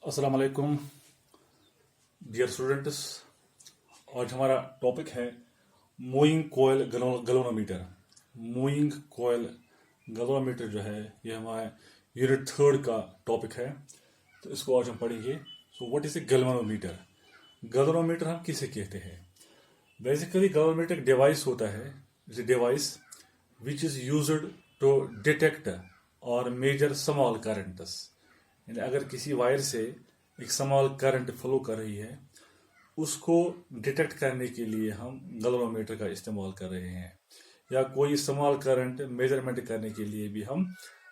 अस्सलाम वालेकुम dear students. आज हमारा टॉपिक है moving coil galvanometer. Moving coil galvanometer जो है ये हमारा यूनिट 3 का टॉपिक है। तो इसको आज हम पढ़ेंगे। So what is a galvanometer? Galvanometer हम किसे कहते हैं? बेसिकली गैल्वेनोमीटर एक डिवाइस होता है, it's a device which is used to detect और मेजर स्मॉल करंट्स। यानी अगर किसी वायर से एक स्मॉल करंट फ्लो कर रही है, उसको डिटेक्ट करने के लिए हम गैल्वेनोमीटर का इस्तेमाल कर रहे हैं, या कोई स्मॉल करंट मेजरमेंट करने के लिए भी हम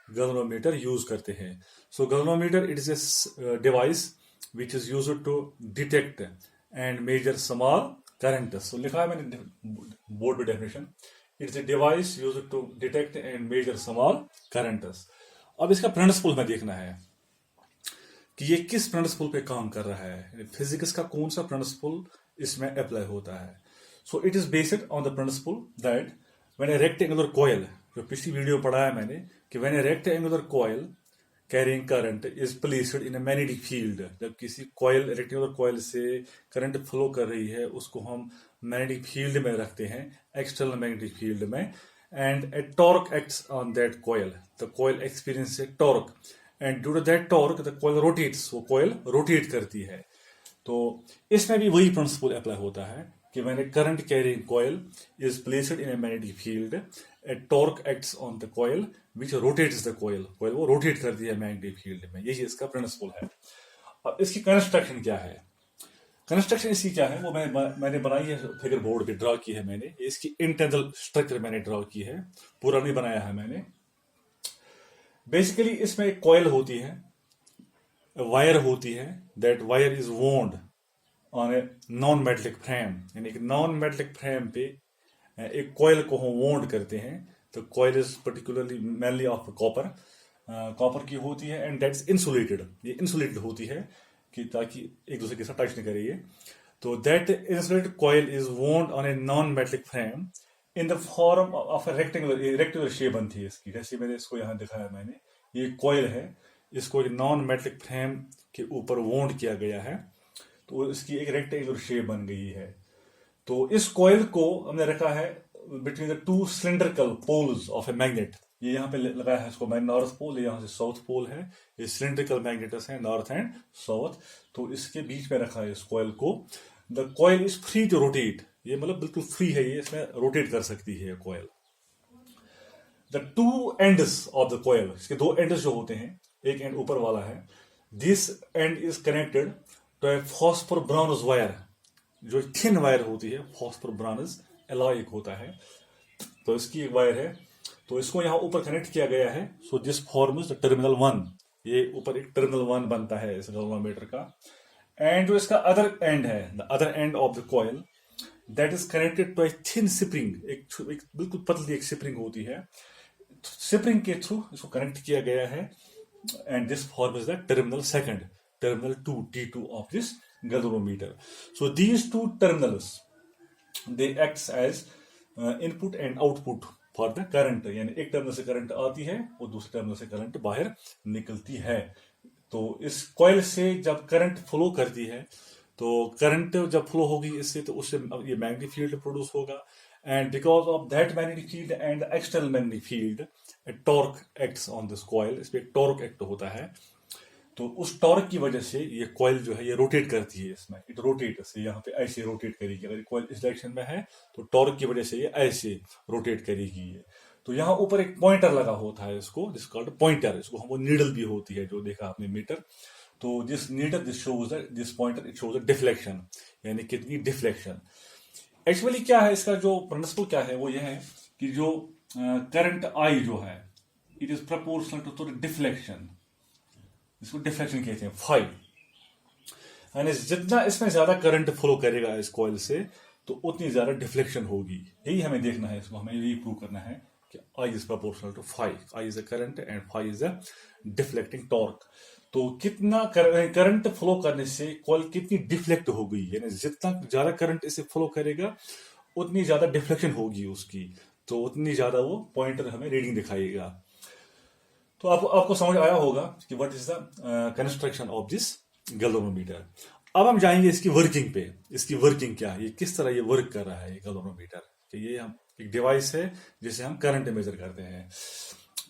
गैल्वेनोमीटर यूज करते हैं। So galvanometer it is a device which is used to detect and measure small current. So लिखा है मैंने बोर्ड पे definition, it's a device used to detect and measure small currents. अब इसका प्रिंसिपल में देखना है कि ये किस प्रिंसिपल पे काम कर रहा है, फिजिक्स का कौन सा प्रिंसिपल इसमें अप्लाई होता है। सो it is based on the principal that when A rectangular coil, जो पिछली वीडियो पढ़ाया मैंने कि when A rectangular coil carrying current is placed in a magnetic field, जब किसी कॉइल रेक्टेंगुलर कॉइल से करंट फ्लो कर रही है उसको हम मैग्नेटिक फील्ड में रखते हैं, एक्सटर्नल मैग्नेटिक फील्ड में, and a torque acts on that coil, the coil experience a torque and due to that torque the coil rotates, वो कॉइल रोटेट करती है। तो इसमें भी वही प्रिंसिपल अप्लाई होता है कि when A current carrying coil is placed in a magnetic field, A torque acts on the coil which rotates the coil, coil वो रोटेट करती है मैग्नेटिक फील्ड में। यही इसका प्रिंसिपल है। अब इसकी कंस्ट्रक्शन क्या है? कंस्ट्रक्शन इसकी क्या है वो मैंने बनाई है, फिगर बोर्ड पे ड्रॉ की है मैंने। इसकी इंटरनल स्ट्रक्चर मैंने ड्रॉ की है, पूरा नहीं बनाया है मैंने। बेसिकली इसमें एक कॉइल होती है, वायर होती है, that wire is wound on a non metallic frame, यानी एक नॉन मेटलिक फ्रेम पे एक कॉइल को हम वोन्ड करते हैं। तो coil is particularly mainly of copper, copper की होती है, एंड दैट्स इंसुलेटेड, ये इंसुलेटेड होती है कि ताकि एक दूसरे के साथ टच नहीं करे ये। तो that insulated coil is wound on a non metallic frame in the form of a rectangular shape बनती है इसकी। जैसे मैंने इसको यहाँ दिखाया मैंने, ये कॉइल है, इसको नॉन मेटलिक फ्रेम के ऊपर वोन्ड किया गया है, तो इसकी एक रेक्टेंगुलर शेप बन गई है। तो इस कॉइल को हमने रखा है between the two cylindrical poles of a magnet. ये यहाँ पे लगाया है इसको, नॉर्थ पोल, यहाँ से साउथ पोल है, ये सिलेंड्रिकल मैग्नेटस है नॉर्थ एंड साउथ। तो इसके बीच में रखा है इस कॉइल को। The coil is free to rotate, ये मतलब बिल्कुल फ्री है, ये इसमें रोटेट कर सकती है coil. The two ends of the coil, इसके दो एंड्स जो होते हैं, एक एंड ऊपर वाला है, this end is connected to a phosphor bronze wire, जो थिन वायर होती है, फॉस्फोर ब्रॉन्ज एलॉय एक होता है, तो इसकी एक वायर है, तो इसको यहाँ ऊपर कनेक्ट किया गया है। So this forms the terminal 1, ये ऊपर एक टर्मिनल 1 बनता है इस गैल्वेनोमीटर का। एंड जो इसका अदर एंड है, the other end of the coil, that is connected to a thin spring, एक बिल्कुल पतली एक स्प्रिंग होती है, स्प्रिंग के थ्रू इसको कनेक्ट किया गया है, and this forms the terminal 2, terminal 2 T2 of this galvanometer. So these two terminals they acts as input and output for the current, यानी एक टर्मिनल से करंट आती है और दूसरे टर्मिनल से करंट बाहर निकलती है। तो इस कॉइल से जब करंट फ्लो करती है, तो करंट जब फ्लो होगी इससे, तो उससे ये मैग्नेटिक फील्ड प्रोड्यूस होगा, and because of that magnetic field and external magnetic field A torque acts on this coil, इस पे एक टॉर्क एक्ट होता है। तो उस टॉर्क की वजह से ये कॉइल जो है ये रोटेट करती है, इसमें इट रोटेट्स, यहाँ पे ऐसे रोटेट करेगी। अगर कॉइल इस डायरेक्शन में है तो टॉर्क की वजह से ये ऐसे रोटेट करेगी ये। तो यहाँ ऊपर एक पॉइंटर लगा होता है इसको, जिसका पॉइंटर, इसको हम वो नीडल भी होती है जो देखा आपने मीटर। तो this needle this shows this pointer it shows deflection, यानी कितनी डिफ्लेक्शन। एक्चुअली क्या है इसका जो प्रिंसिपल क्या है वो ये है कि जो करंट आई जो है it is proportional to the deflection, इसको डिफ्लेक्शन कहते हैं फाई। यानी जितना इसमें ज्यादा करंट फ्लो करेगा इस कॉइल से, तो उतनी ज्यादा डिफ्लेक्शन होगी। यही हमें देखना है, इसको हमें यही प्रूव करना है कि I is proportional to phi, I is a current and phi is a deflecting torque. तो कितना करंट फ्लो करने से कॉइल कितनी डिफ्लेक्ट हो गई, यानी जितना ज्यादा करंट इसे फ्लो करेगा उतनी ज्यादा डिफ्लेक्शन होगी उसकी, तो उतनी ज्यादा वो पॉइंटर हमें रीडिंग दिखाएगा। तो आपको समझ आया होगा कि what is the construction of this galvanometer. अब हम जाएंगे इसकी वर्किंग पे, इसकी वर्किंग क्या है, ये किस तरह ये वर्क कर रहा है ये गैल्वेनोमीटर। तो ये हम एक डिवाइस है जिसे हम करंट मेजर करते हैं।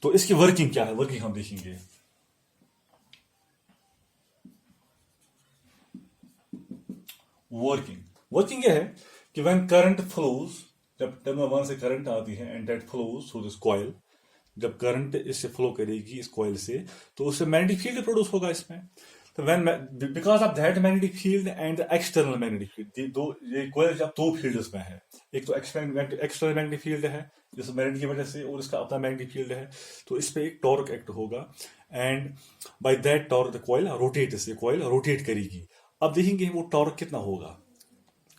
तो इसकी वर्किंग क्या है, वर्किंग हम देखेंगे। वर्किंग यह है कि व्हेन करंट फ्लोज, जब टर्मिनल 1 से करंट आती है and that flows through this coil, जब करंट इससे फ्लो करेगी इस कॉइल से, तो उससे मैग्नेटिक फील्ड प्रोड्यूस होगा इसमें। तो when because of that magnetic field and external magnetic field, ये कॉइल जब दो फील्ड्स में है, एक तो एक्सटर्नल मैग्नेटिक फील्ड है जिस मैग्नेट की वजह से, और इसका अपना मैग्नेटिक फील्ड है, तो इस पे एक टॉर्क एक्ट होगा and by that torque the coil rotates, ये कॉइल रोटेट करेगी। अब देखेंगे वो टॉर्क कितना होगा।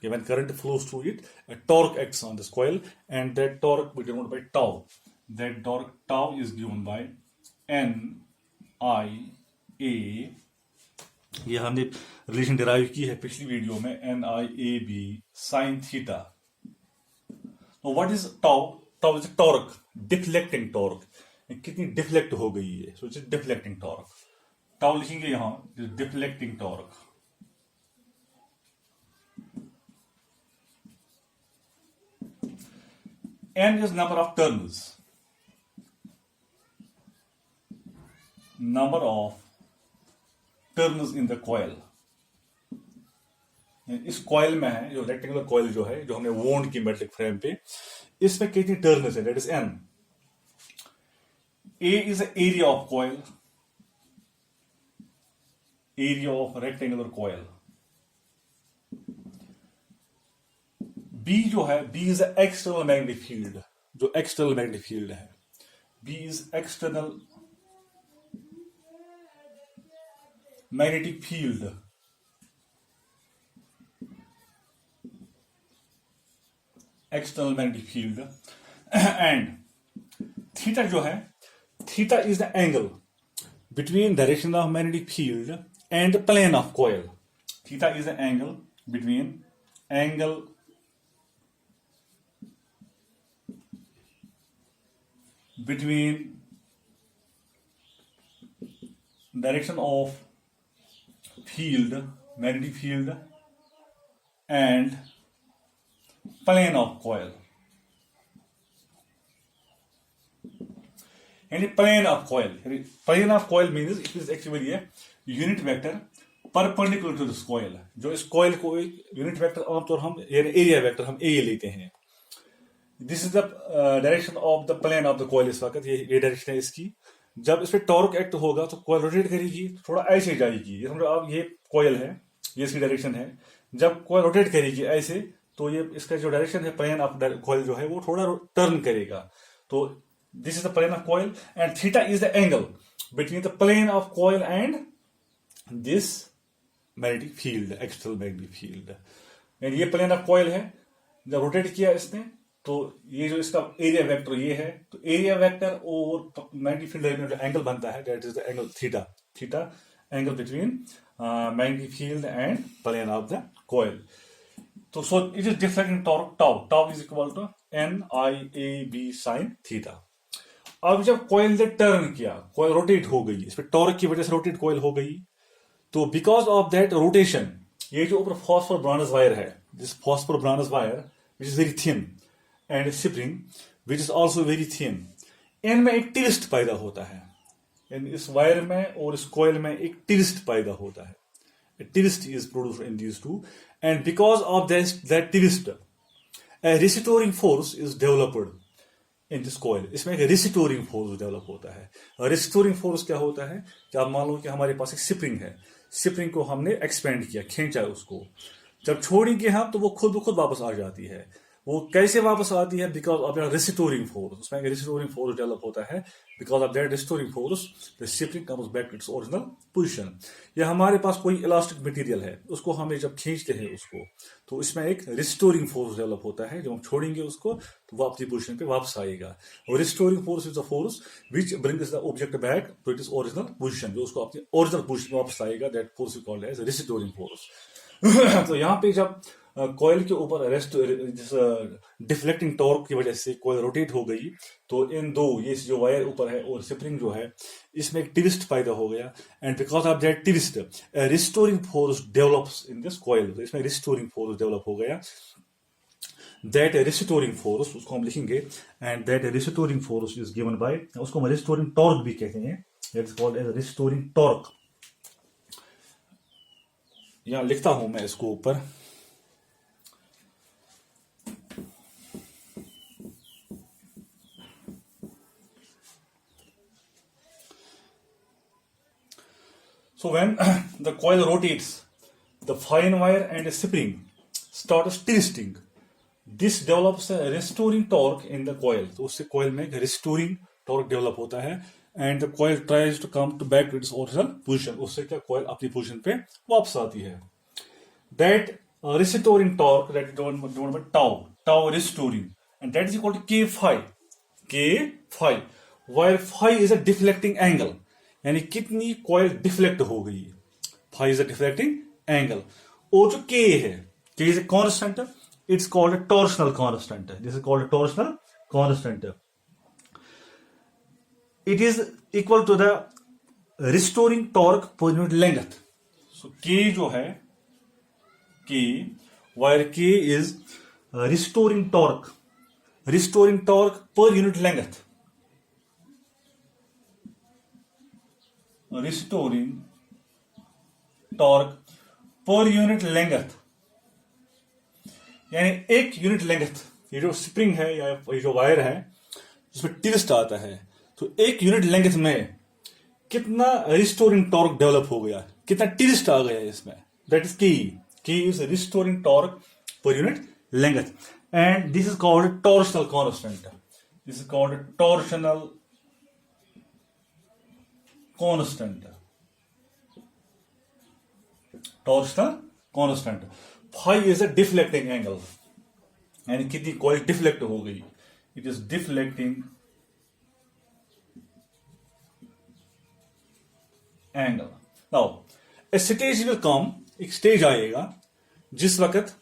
When current flows through it, a torque acts on this coil, and that torque will be denoted by tau. That torque tau is given by N I A. ये हमने relation derive की है पिछली video में, NIAB sin theta. तो what is tau? Tau is torque, deflecting torque, कितनी deflect हो गई है, so it's deflecting torque. Tau लिखेंगे यहां deflecting torque. N is number of turns. Number of turns in the coil. इस coil में है, जो रेक्टेंगुलर कॉइल जो है, जो हमने वोन्ड की मेटलिक फ्रेम पे, इसमें कितनी टर्न्स है, that is N. A is the area of coil, area of rectangular coil. B जो है, B is external magnetic field, जो एक्सटर्नल मैग्नेटिक फील्ड है, B is external magnetic field. External magnetic field and theta जो है, theta is the angle between direction of magnetic field and plane of coil. Theta is the angle between angle between direction of field, magnetic field, and plane of coil. And plane of coil. Plane of coil means it is actually a unit vector perpendicular to this coil. जो इस coil को एक unit vector आमतौर हम area vector हम A लेते हैं। This is the direction of the plane of the coil. इस वक्त ये डायरेक्शन है इसकी। जब इस पे टॉर्क एक्ट होगा तो कॉइल रोटेट करेगी, थोड़ा ऐसे जाएगी। ये समझो आप, ये कॉइल है, ये इसकी डायरेक्शन है। जब कॉइल रोटेट करेगी ऐसे, तो ये इसका जो डायरेक्शन है प्लेन ऑफ कॉइल जो है वो थोड़ा टर्न करेगा। तो this is the plane of coil and theta is the angle between the plane of coil and this magnetic field, external magnetic field. And ये प्लेन ऑफ कॉइल है, जब rotate किया इसने तो ये जो इसका एरिया वेक्टर ये है, तो एरिया वेक्टर और मैग्नेटिक फील्ड में जो एंगल बनता है, that is the angle theta. Theta angle between magnetic field and plane of the coil. तो so it is deflecting torque tau. Tau is equal to NIAB sin theta. अब जब coil ने turn किया, coil rotate हो गई, इस पे torque की वजह से रोटेट कॉइल हो गई, तो बिकॉज ऑफ दैट रोटेशन, ये जो ऊपर फॉस्फोर ब्रॉन्ज वायर है, this phosphor bronze wire which is very thin and spring which is also very thin, इनमें एक ट्विस्ट पैदा होता है। इस वायर में और इस कॉइल में एक ट्विस्ट पैदा होता है। A twist is produced in these two, and because of that twist, a restoring force is developed in this coil. इसमें एक restoring force develop होता है। restoring force क्या होता है कि आप मान लो कि हमारे पास एक स्प्रिंग है, स्प्रिंग को हमने एक्सपेंड किया, खींचा उसको, जब छोड़ेंगे हम तो वो खुद ब खुद वापस आ जाती है। वो कैसे वापस आती है? Because of restoring force. उसमें एक रिस्टोरिंग फोर्स डेवलप होता है। Because of that restoring force the spring comes back to its original position. या हमारे पास कोई इलास्टिक मटेरियल है, उसको हमें जब खींचते हैं उसको, तो इसमें एक रिस्टोरिंग फोर्स डेवलप होता है। जब हम छोड़ेंगे उसको तो वो अपनी पोजीशन पे वापस आएगा। और restoring force is the force which brings the object back to its original position, जो उसको अपनी ओरिजिनल पोजीशन में वापस आएगा। That force is called as restoring force. तो यहाँ पे जब कॉइल के ऊपर रेस्ट डिफ्लेक्टिंग टॉर्क की वजह से कॉइल रोटेट हो गई, तो इन दो, ये जो वायर ऊपर है और स्प्रिंग जो है, इसमें एक ट्विस्ट पैदा हो गया, and because of that twist restoring force develops in this coil. तो इसमें रिस्टोरिंग फोर्स डेवलप हो गया। दैट रिस्टोरिंग फोर्स, उसको हम लिखेंगे, and that restoring force is given by, उसको हम रिस्टोरिंग टॉर्क भी कहते हैं, that is called as restoring torque. यहां लिखता हूं मैं इसको ऊपर। So when the coil rotates, the fine wire and spring starts twisting. This develops a restoring torque in the coil. तो उससे coil में एक restoring torque develop होता है, and the coil tries to come to back to its original position. उससे क्या coil अपनी position पे वापस आती है. That restoring torque, that is denoted by tau restoring, and that is equal to k phi, where phi is a deflecting angle. यानी कितनी coil deflect हो गई, phi is a deflecting angle. और जो के है, K is a constant, it's called a torsional constant, this is called a torsional constant. It is equal to the restoring torque per unit length. सो K जो है, K, wire K is restoring torque per unit length, restoring torque per unit length, यानी एक unit length, ये जो spring है या ये जो वायर है जिसमें ट्विस्ट आता है, तो एक यूनिट लेंथ में कितना रिस्टोरिंग टॉर्क डेवलप हो गया, कितना ट्विस्ट आ गया इसमें, दैट इज की is restoring torque per unit length, and this is called torsional constant, this is called torsional constant, torsional constant. Phi is a deflecting angle, यानी कितनी कॉइल डिफ्लेक्ट हो गई, it is deflecting angle. Now a stage will come, एक stage आएगा जिस वक्त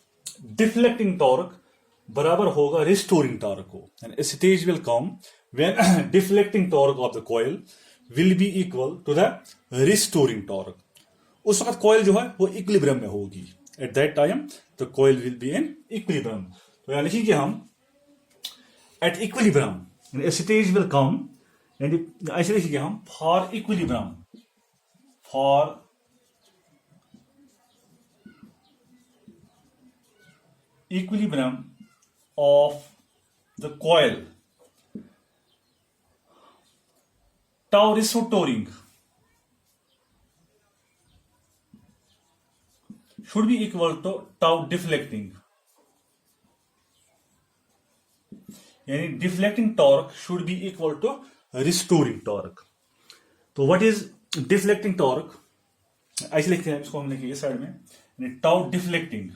deflecting torque बराबर होगा रिस्टोरिंग टॉर्क को, and a stage will come when deflecting torque of the coil will be equal to the restoring torque. उस वक्त coil जो है वो इक्विलिब्रियम में होगी, at that time the coil will be in equilibrium. तो यहां लिखेंगे हम at equilibrium, and a stage will come, and ऐसे लिखेंगे हम for equilibrium of the coil, tau restoring should be equal to tau deflecting, यानी deflecting torque should be equal to restoring torque. तो what is deflecting torque, ऐसे लिखते हैं, इसको हम लिखेंगे साइड में, यानी tau deflecting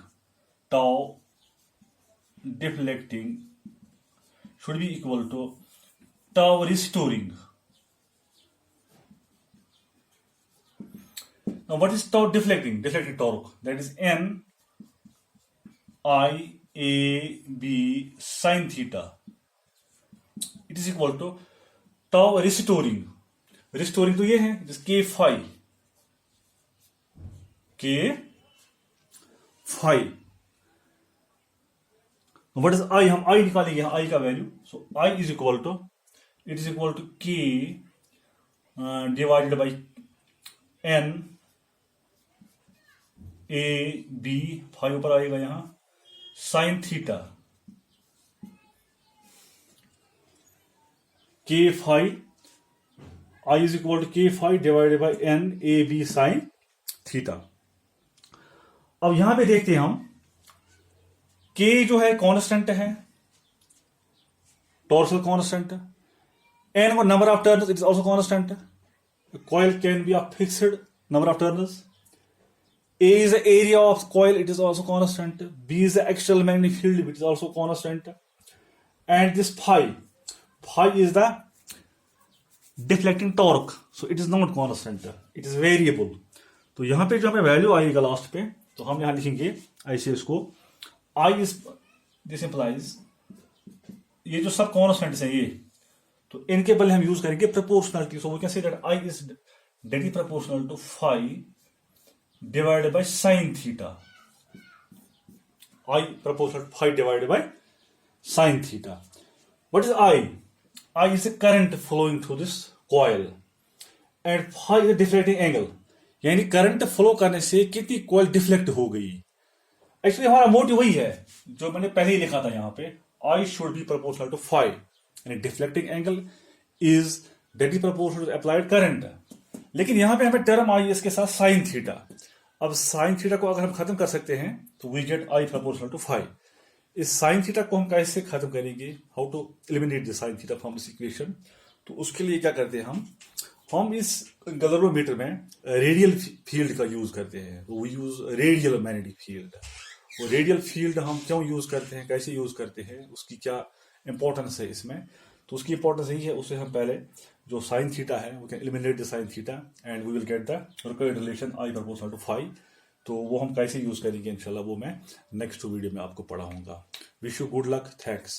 should be equal to tau restoring. Now, what is tau deflecting torque? That is N IAB sin theta. It is equal to tau restoring. Restoring तो ये है, it is K phi. What is I? हम I निकालेंगे, यहाँ I का value, so I is equal to, it is equal to K divided by N A B, five ऊपर आएगा यहां, sine theta, K phi, I is equal to K phi divided by N A B sine theta. अब यहां पे देखते हैं हम, के जो है कांस्टेंट है, torsional constant, N number of turns it is also constant, coil can be a fixed number of turns, A is the area of coil, it is also constant. B is the external magnetic field, which is also constant. And this phi is the deflecting torque, so it is not constant, it is variable. तो यहाँ पे जो हमें value आएगा last पे, तो हम यहां लिखेंगे ऐसे इसको, आई इज, दिस इंप्लाइज, ये जो सब कॉन्स्टेंट्स हैं ये, तो इनके बदले हम यूज करेंगे proportionality. So we can say that I is directly proportional to phi divided by sine theta. I proportional to phi divided by sin theta. What is I? I is the current flowing through this coil and phi is the deflecting angle. यानी current flow करने से कितनी coil deflect हो गई। Actually हमारा motive वही है जो मैंने पहले ही लिखा था यहाँ पे, I should be proportional to phi यानी deflecting angle is directly proportional to applied current. लेकिन यहाँ पे हमें टर्म आई इसके साथ साइन थीटा। अब साइन थीटा को अगर हम खत्म कर सकते हैं तो we get I proportional to phi. इस साइन थीटा को हम कैसे खत्म करेंगे, how to eliminate the sine theta from this equation, तो उसके लिए क्या करते हैं हम इस गैल्वेनोमीटर में रेडियल फील्ड का यूज करते हैं। We use radial magnetic field. वो रेडियल फील्ड हम क्यों यूज करते हैं, कैसे यूज करते हैं, उसकी क्या इंपॉर्टेंस है इसमें, तो उसकी इंपॉर्टेंस यही है, उससे हम पहले जो साइन थीटा है we can eliminate the sine theta and we will get the required relation I proportional to phi. तो वो हम कैसे यूज करेंगे इंशाल्लाह वो मैं नेक्स्ट वीडियो में आपको पढ़ाऊंगा। Wish you good luck, thanks.